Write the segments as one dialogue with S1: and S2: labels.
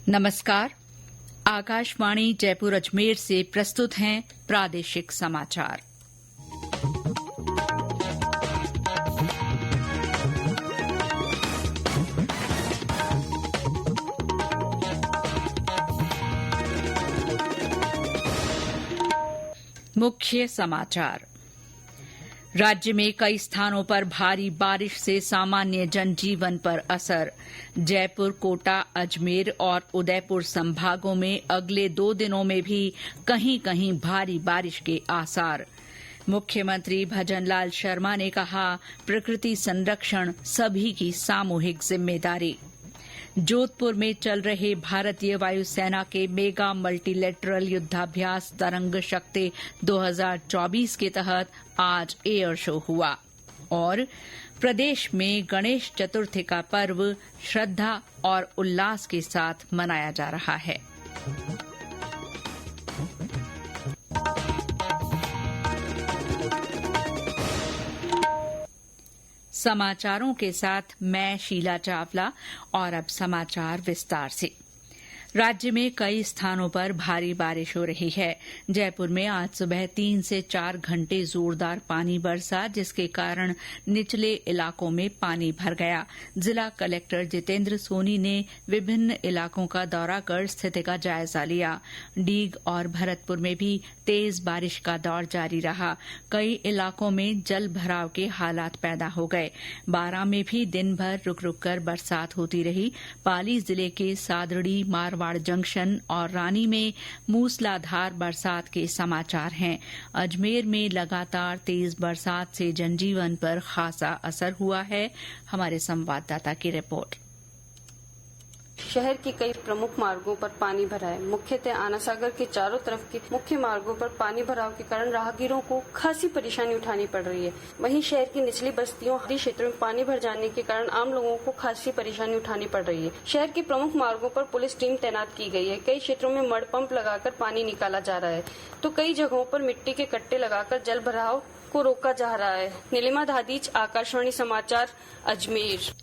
S1: नमस्कार। आकाशवाणी जयपुर अजमेर से प्रस्तुत हैं प्रादेशिक समाचार। मुख्य समाचार। राज्य में कई स्थानों पर भारी बारिश से सामान्य जनजीवन पर असर। जयपुर, कोटा, अजमेर और उदयपुर संभागों में अगले 2 दिनों में भी कहीं कहीं भारी बारिश के आसार। मुख्यमंत्री भजनलाल शर्मा ने कहा, प्रकृति संरक्षण सभी की सामूहिक जिम्मेदारी। जोधपुर में चल रहे भारतीय वायुसेना के मेगा मल्टीलेटरल युद्धाभ्यास तरंग शक्ति 2024 के तहत आज एयर शो हुआ और प्रदेश में गणेश चतुर्थी का पर्व श्रद्धा और उल्लास के साथ मनाया जा रहा है। समाचारों के साथ मैं शीला चावला और अब समाचार विस्तार से। राज्य में कई स्थानों पर भारी बारिश हो रही है। जयपुर में आज सुबह 3 से 4 घंटे जोरदार पानी बरसा, जिसके कारण निचले इलाकों में पानी भर गया। जिला कलेक्टर जितेंद्र सोनी ने विभिन्न इलाकों का दौरा कर स्थिति का जायजा लिया। डीग और भरतपुर में भी तेज बारिश का दौर जारी रहा। कई इलाकों में जल भराव के हालात पैदा हो गए। बारां में भी दिन भर रुक रुक कर बरसात होती रही। पाली जिले के सादड़ी, मारवाड़ जंक्शन और रानी में मूसलाधार बरसात के समाचार हैं। अजमेर में लगातार तेज बरसात से जनजीवन पर खासा असर हुआ है। हमारे संवाददाता की रिपोर्ट।
S2: शहर के कई प्रमुख मार्गों पर पानी भरा है। मुख्यतः आना सागर के चारों तरफ के मुख्य मार्गों पर पानी भराव के कारण राहगीरों को खासी परेशानी उठानी पड़ रही है। वहीं शहर की निचली बस्तियों, हरी क्षेत्रों में पानी भर जाने के कारण आम लोगों को खासी परेशानी उठानी पड़ रही है। शहर के प्रमुख मार्गों पर पुलिस टीम तैनात की गई है। कई क्षेत्रों में मड पंप लगाकर पानी निकाला जा रहा है, तो कई जगहों पर मिट्टी के कट्टे लगाकर जल भराव को रोका जा रहा है। नीलिमा धादीच, आकाशवाणी समाचार, अजमेर।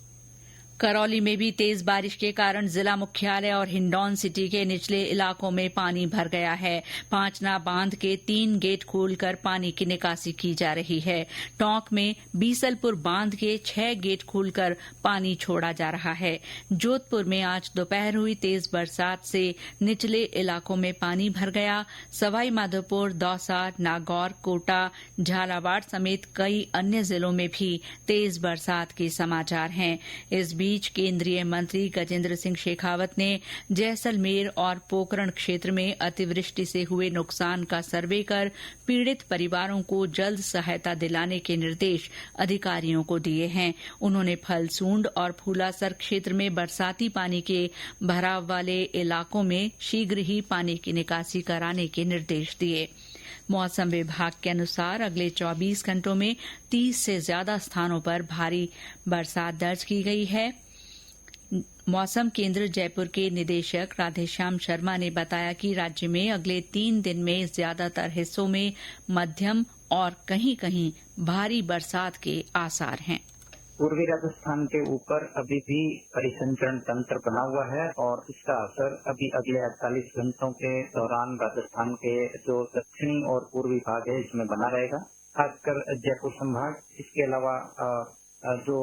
S1: करौली में भी तेज बारिश के कारण जिला मुख्यालय और हिंडौन सिटी के निचले इलाकों में पानी भर गया है। पांचना बांध के 3 गेट खोलकर पानी की निकासी की जा रही है। टोंक में बीसलपुर बांध के 6 गेट खोलकर पानी छोड़ा जा रहा है। जोधपुर में आज दोपहर हुई तेज बरसात से निचले इलाकों में पानी भर गया। सवाई माधोपुर, दौसा, नागौर, कोटा, झालावाड़ समेत कई अन्य जिलों में भी तेज बरसात के समाचार हैं। इस बीच केंद्रीय मंत्री गजेंद्र सिंह शेखावत ने जैसलमेर और पोकरण क्षेत्र में अतिवृष्टि से हुए नुकसान का सर्वे कर पीड़ित परिवारों को जल्द सहायता दिलाने के निर्देश अधिकारियों को दिए हैं। उन्होंने फलसूंड और फूलासर क्षेत्र में बरसाती पानी के भराव वाले इलाकों में शीघ्र ही पानी की निकासी कराने के निर्देश दिए। मौसम विभाग के अनुसार अगले 24 घंटों में 30 से ज्यादा स्थानों पर भारी बरसात दर्ज की गई है। मौसम केंद्र जयपुर के निदेशक राधेश्याम शर्मा ने बताया कि राज्य में अगले 3 दिन में ज्यादातर हिस्सों में मध्यम और कहीं कहीं भारी बरसात के आसार हैं।
S3: पूर्वी राजस्थान के ऊपर अभी भी परिसंचरण तंत्र बना हुआ है और इसका असर अभी अगले 48 घंटों के दौरान राजस्थान के जो दक्षिणी और पूर्वी भाग है इसमें बना रहेगा, खासकर जयपुर संभाग। इसके अलावा जो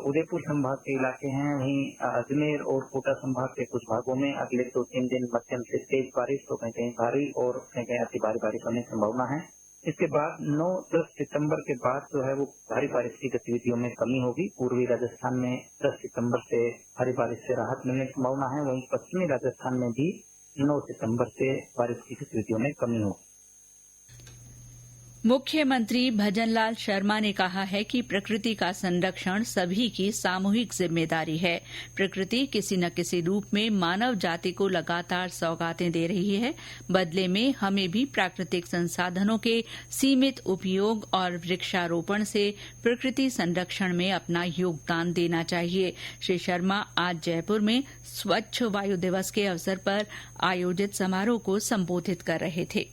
S3: उदयपुर संभाग के इलाके हैं, वहीं अजमेर और कोटा संभाग के कुछ भागों में अगले 2-3 दिन मध्यम से तेज बारिश, तो कहीं कहीं भारी और कहीं कहीं अति भारी बारिश होने की संभावना है। इसके बाद 9-10 सितंबर के बाद जो है वो भारी बारिश की गतिविधियों में कमी होगी। पूर्वी राजस्थान में 10 सितंबर से भारी बारिश से राहत मिलने की संभावना है। वहीं पश्चिमी राजस्थान में भी 9 सितंबर से बारिश की गतिविधियों में कमी होगी।
S1: मुख्यमंत्री भजनलाल शर्मा ने कहा है कि प्रकृति का संरक्षण सभी की सामूहिक जिम्मेदारी है। प्रकृति किसी न किसी रूप में मानव जाति को लगातार सौगातें दे रही है। बदले में हमें भी प्राकृतिक संसाधनों के सीमित उपयोग और वृक्षारोपण से प्रकृति संरक्षण में अपना योगदान देना चाहिए। श्री शर्मा आज जयपुर में स्वच्छ वायु दिवस के अवसर पर आयोजित समारोह को संबोधित कर रहे थे।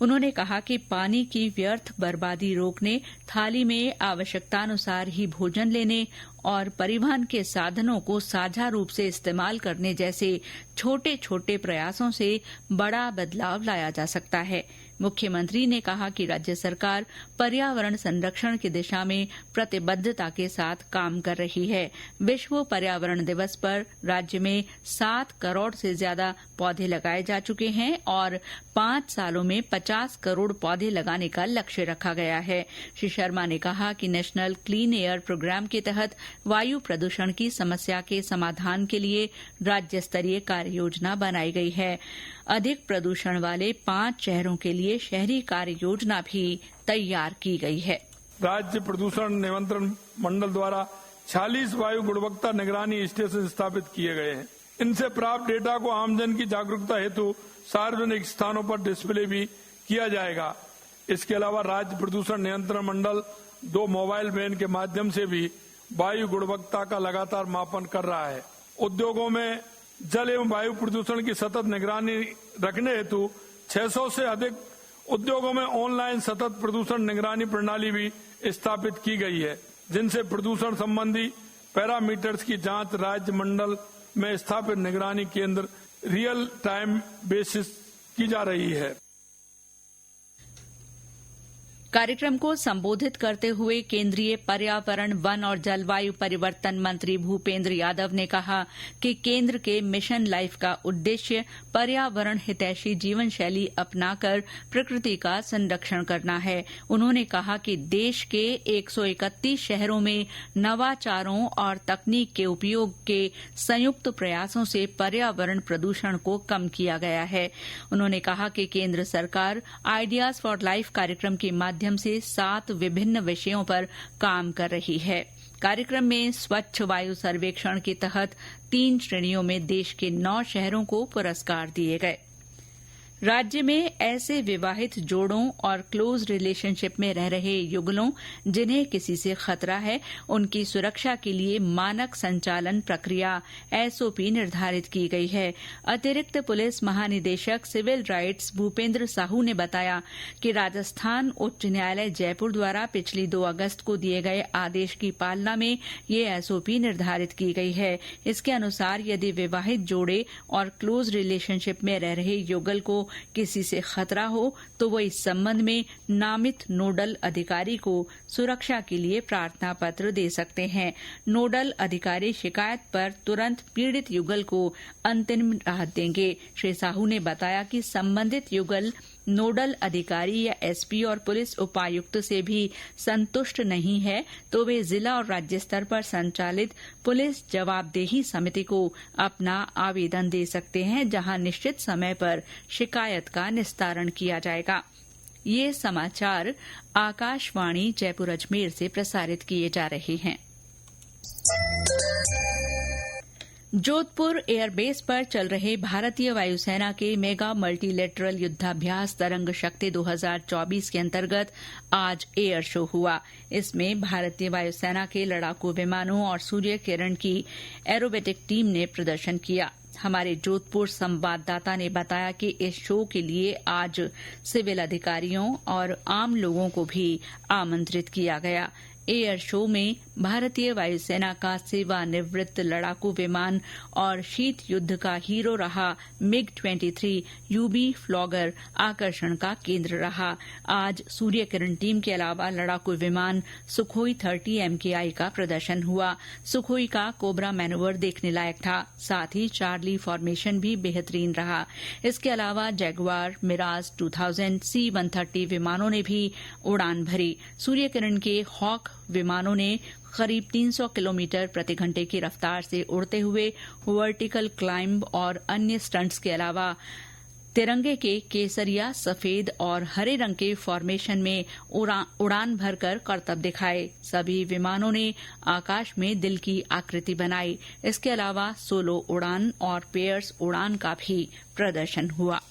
S1: उन्होंने कहा कि पानी की व्यर्थ बर्बादी रोकने, थाली में आवश्यकतानुसार ही भोजन लेने और परिवहन के साधनों को साझा रूप से इस्तेमाल करने जैसे छोटे छोटे प्रयासों से बड़ा बदलाव लाया जा सकता है। मुख्यमंत्री ने कहा कि राज्य सरकार पर्यावरण संरक्षण की दिशा में प्रतिबद्धता के साथ काम कर रही है। विश्व पर्यावरण दिवस पर राज्य में 7 करोड़ से ज्यादा पौधे लगाए जा चुके हैं और 5 सालों में 50 करोड़ पौधे लगाने का लक्ष्य रखा गया है। श्री शर्मा ने कहा कि नेशनल क्लीन एयर प्रोग्राम के तहत वायु प्रदूषण की समस्या के समाधान के लिए राज्य स्तरीय कार्य योजना बनाई गई है। अधिक प्रदूषण वाले 5 शहरों के लिए शहरी कार्य योजना भी तैयार की गई है।
S4: राज्य प्रदूषण नियंत्रण मंडल द्वारा 46 वायु गुणवत्ता निगरानी स्टेशन स्थापित किए गए हैं। इनसे प्राप्त डेटा को आमजन की जागरूकता हेतु सार्वजनिक स्थानों पर डिस्प्ले भी किया जाएगा। इसके अलावा राज्य प्रदूषण नियंत्रण मंडल 2 मोबाइल वैन के माध्यम से भी वायु गुणवत्ता का लगातार मापन कर रहा है। उद्योगों में जल एवं वायु प्रदूषण की सतत निगरानी रखने हेतु 600 से अधिक उद्योगों में ऑनलाइन सतत प्रदूषण निगरानी प्रणाली भी स्थापित की गई है, जिनसे प्रदूषण संबंधी पैरामीटर्स की जांच राज्य मंडल में स्थापित निगरानी केंद्र रियल टाइम बेसिस की जा रही है।
S1: कार्यक्रम को संबोधित करते हुए केंद्रीय पर्यावरण, वन और जलवायु परिवर्तन मंत्री भूपेंद्र यादव ने कहा कि केंद्र के मिशन लाइफ का उद्देश्य पर्यावरण हितैषी जीवन शैली अपनाकर प्रकृति का संरक्षण करना है। उन्होंने कहा कि देश के 131 शहरों में नवाचारों और तकनीक के उपयोग के संयुक्त प्रयासों से पर्यावरण प्रदूषण को कम किया गया है। उन्होंने कहा कि केंद्र सरकार आइडियाज फॉर लाइफ कार्यक्रम के माध्यम से 7 विभिन्न विषयों पर काम कर रही है। कार्यक्रम में स्वच्छ वायु सर्वेक्षण के तहत 3 श्रेणियों में देश के 9 शहरों को पुरस्कार दिए गए। राज्य में ऐसे विवाहित जोड़ों और क्लोज रिलेशनशिप में रह रहे युगलों जिन्हें किसी से खतरा है, उनकी सुरक्षा के लिए मानक संचालन प्रक्रिया एसओपी निर्धारित की गई है। अतिरिक्त पुलिस महानिदेशक सिविल राइट्स भूपेंद्र साहू ने बताया कि राजस्थान उच्च न्यायालय जयपुर द्वारा पिछली 2 अगस्त को दिए गए आदेश की पालना में ये एसओपी निर्धारित की गई है। इसके अनुसार यदि विवाहित जोड़े और क्लोज रिलेशनशिप में रह रहे युगल को किसी से खतरा हो तो वो इस संबंध में नामित नोडल अधिकारी को सुरक्षा के लिए प्रार्थना पत्र दे सकते हैं। नोडल अधिकारी शिकायत पर तुरंत पीड़ित युगल को अंतरिम राहत देंगे। श्री साहू ने बताया कि संबंधित युगल नोडल अधिकारी या एसपी और पुलिस उपायुक्त से भी संतुष्ट नहीं है तो वे जिला और राज्य स्तर पर संचालित पुलिस जवाबदेही समिति को अपना आवेदन दे सकते हैं, जहां निश्चित समय पर शिकायत का निस्तारण किया जाएगा। ये समाचार आकाशवाणी जयपुर अजमेर से प्रसारित किए जा रहे हैं। जोधपुर एयरबेस पर चल रहे भारतीय वायुसेना के मेगा मल्टीलेटरल युद्धाभ्यास तरंग शक्ति 2024 के अंतर्गत आज एयर शो हुआ। इसमें भारतीय वायुसेना के लड़ाकू विमानों और सूर्य किरण की एरोबेटिक टीम ने प्रदर्शन किया। हमारे जोधपुर संवाददाता ने बताया कि इस शो के लिए आज सिविल अधिकारियों और आम लोगों को भी आमंत्रित किया गया। एयर शो में भारतीय वायुसेना का सेवानिवृत्त लड़ाकू विमान और शीत युद्ध का हीरो रहा MiG-23 यूबी फ्लॉगर आकर्षण का केंद्र रहा। आज सूर्य किरण टीम के अलावा लड़ाकू विमान सुखोई 30 MKI का प्रदर्शन हुआ। सुखोई का कोबरा मैनूवर देखने लायक था। साथ ही चार्ली फॉर्मेशन भी बेहतरीन रहा। इसके अलावा जैगुआर, मिराज 2000, C-130 विमानों ने भी उड़ान भरी। सूर्य किरण के हॉक विमानों ने करीब 300 किलोमीटर प्रति घंटे की रफ्तार से उड़ते हुए वर्टिकल क्लाइंब और अन्य स्टंट्स के अलावा तिरंगे के केसरिया, सफेद और हरे रंग के फॉर्मेशन में उड़ान भरकर करतब दिखाए। सभी विमानों ने आकाश में दिल की आकृति बनाई। इसके अलावा सोलो उड़ान और पेयर्स उड़ान का भी प्रदर्शन हुआ।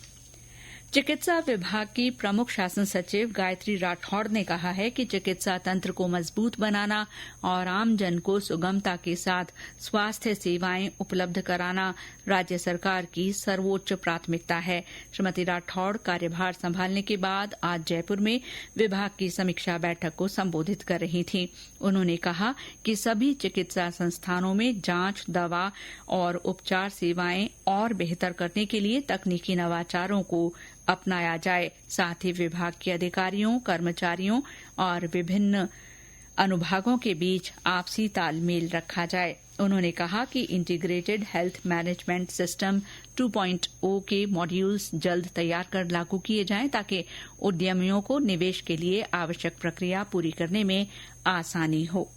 S1: चिकित्सा विभाग की प्रमुख शासन सचिव गायत्री राठौड़ ने कहा है कि चिकित्सा तंत्र को मजबूत बनाना और आमजन को सुगमता के साथ स्वास्थ्य सेवाएं उपलब्ध कराना राज्य सरकार की सर्वोच्च प्राथमिकता है। श्रीमती राठौड़ कार्यभार संभालने के बाद आज जयपुर में विभाग की समीक्षा बैठक को संबोधित कर रही थीं। उन्होंने कहा कि सभी चिकित्सा संस्थानों में जांच, दवा और उपचार सेवाएं और बेहतर करने के लिए तकनीकी नवाचारों को अपनाया जाए। साथ ही विभाग के अधिकारियों, कर्मचारियों और विभिन्न अनुभागों के बीच आपसी तालमेल रखा जाए। उन्होंने कहा कि इंटीग्रेटेड हेल्थ मैनेजमेंट सिस्टम 2.0 के मॉड्यूल्स जल्द तैयार कर लागू किए जाएं ताकि उद्यमियों को निवेश के लिए आवश्यक प्रक्रिया पूरी करने में आसानी हो।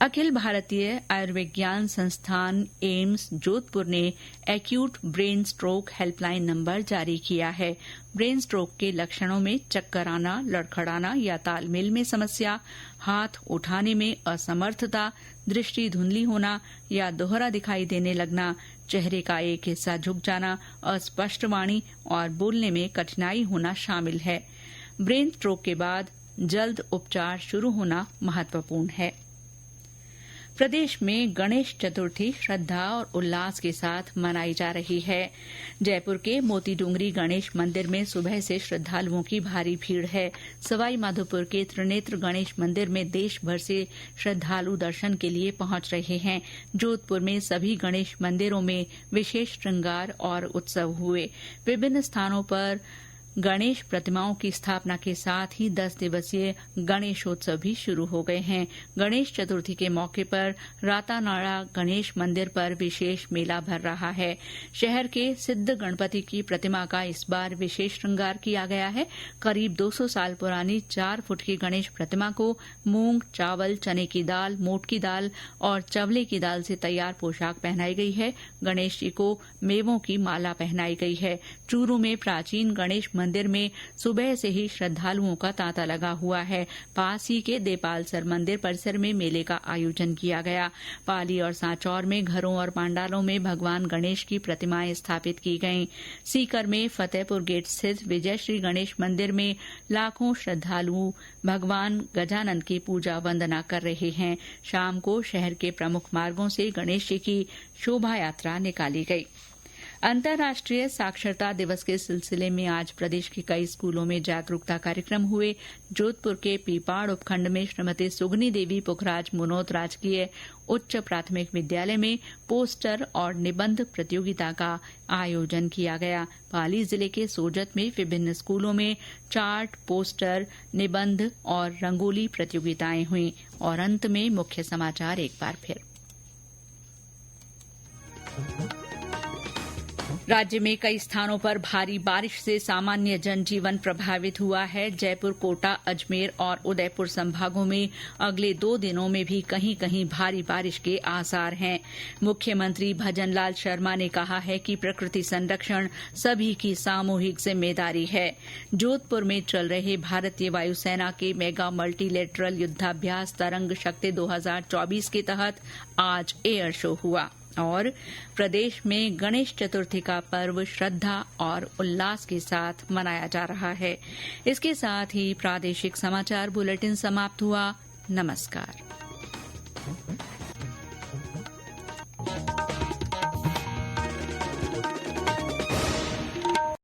S1: अखिल भारतीय आयुर्विज्ञान संस्थान एम्स जोधपुर ने acute brain stroke helpline number जारी किया है। ब्रेन स्ट्रोक के लक्षणों में चक्कर आना, लड़खड़ाना या तालमेल में समस्या, हाथ उठाने में असमर्थता, दृष्टि धुंधली होना या दोहरा दिखाई देने लगना, चेहरे का एक हिस्सा झुक जाना, अस्पष्ट वाणी और बोलने में कठिनाई होना शामिल है। ब्रेन स्ट्रोक के बाद जल्द उपचार शुरू होना महत्वपूर्ण है। प्रदेश में गणेश चतुर्थी श्रद्धा और उल्लास के साथ मनाई जा रही है। जयपुर के मोती डूंगरी गणेश मंदिर में सुबह से श्रद्धालुओं की भारी भीड़ है। सवाई माधोपुर के त्रिनेत्र गणेश मंदिर में देश भर से श्रद्धालु दर्शन के लिए पहुंच रहे हैं। जोधपुर में सभी गणेश मंदिरों में विशेष श्रृंगार और उत्सव हुए। विभिन्न स्थानों पर गणेश प्रतिमाओं की स्थापना के साथ ही 10 दिवसीय गणेशोत्सव भी शुरू हो गए हैं। गणेश चतुर्थी के मौके पर रातानाड़ा गणेश मंदिर पर विशेष मेला भर रहा है। शहर के सिद्ध गणपति की प्रतिमा का इस बार विशेष श्रृंगार किया गया है। करीब 200 साल पुरानी 4 फुट की गणेश प्रतिमा को मूंग, चावल, चने की दाल, मोट की दाल और चवले की दाल से तैयार पोशाक पहनाई गई है। गणेश जी को मेवों की माला पहनाई गई है। चूरू में प्राचीन गणेश मंदिर में सुबह से ही श्रद्धालुओं का तांता लगा हुआ है। पास ही के देपालसर मंदिर परिसर में मेले का आयोजन किया गया। पाली और सांचौर में घरों और पांडालों में भगवान गणेश की प्रतिमाएं स्थापित की गईं। सीकर में फतेहपुर गेट स्थित विजय श्री गणेश मंदिर में लाखों श्रद्धालु भगवान गजानन की पूजा वंदना कर रहे हैं। शाम को शहर के प्रमुख मार्गों से गणेश जी की शोभा यात्रा निकाली गई। अंतर्राष्ट्रीय साक्षरता दिवस के सिलसिले में आज प्रदेश के कई स्कूलों में जागरूकता कार्यक्रम हुए। जोधपुर के पीपाड़ उपखंड में श्रीमती सुगनी देवी पुखराज मुनोत राजकीय उच्च प्राथमिक विद्यालय में पोस्टर और निबंध प्रतियोगिता का आयोजन किया गया। पाली जिले के सोजत में विभिन्न स्कूलों में चार्ट, पोस्टर, निबंध और रंगोली प्रतियोगिताएं हुई। और अंत में मुख्य समाचार एक बार फिर। राज्य में कई स्थानों पर भारी बारिश से सामान्य जनजीवन प्रभावित हुआ है। जयपुर, कोटा, अजमेर और उदयपुर संभागों में अगले 2 दिनों में भी कहीं कहीं भारी बारिश के आसार हैं। मुख्यमंत्री भजनलाल शर्मा ने कहा है कि प्रकृति संरक्षण सभी की सामूहिक जिम्मेदारी है। जोधपुर में चल रहे भारतीय वायुसेना के मेगा मल्टीलेटरल युद्धाभ्यास तरंग शक्ति 2024 के तहत आज एयर शो हुआ। और प्रदेश में गणेश चतुर्थी का पर्व श्रद्धा और उल्लास के साथ मनाया जा रहा है। इसके साथ ही प्रादेशिक समाचार बुलेटिन समाप्त हुआ। नमस्कार।